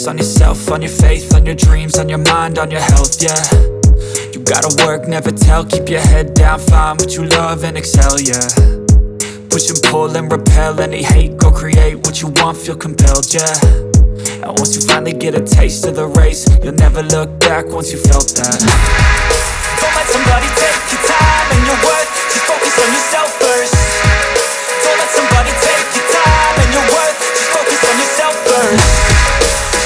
focus on yourself, on your faith, on your dreams, on your mind, on your health, yeah. You gotta work, never tell, keep your head down, find what you love and excel, yeah. Push and pull and repel any hate, go create what you want, feel compelled, yeah. And once you finally get a taste of the race, you'll never look back once you felt that. Don't let somebody take your time and your worth, just focus on yourself first. Don't let somebody take your time and your worth, just focus on yourself first.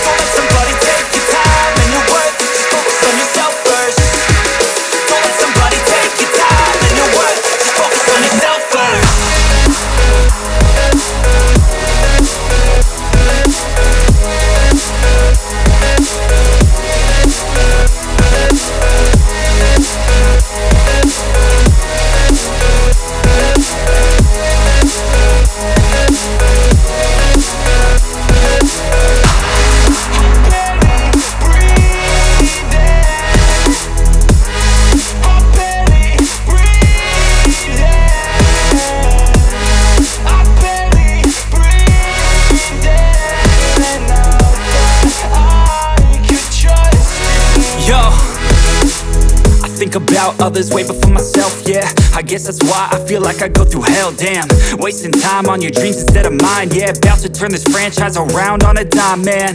Don't let somebody take your time and your worth, just focus on yourself first. Don't let somebody take your time and your worth, just focus on yourself first. Think about others way before myself, yeah. I guess that's why I feel like I go through hell, damn. Wasting time on your dreams instead of mine, yeah. About to turn this franchise around on a dime, man.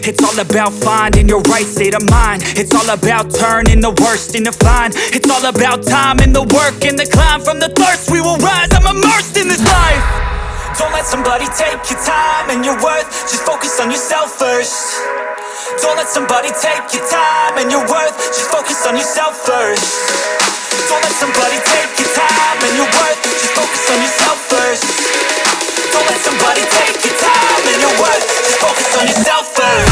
It's all about finding your right state of mind. It's all about turning the worst into fine. It's all about time and the work and the climb. From the thirst we will rise, I'm immersed in this life. Don't let somebody take your time and your worth, just focus on yourself first. Don't let somebody take your time and your worth, just focus on yourself first. Don't let somebody take your time and your worth, just focus on yourself first. Don't let somebody take your time and your worth, just focus on yourself first.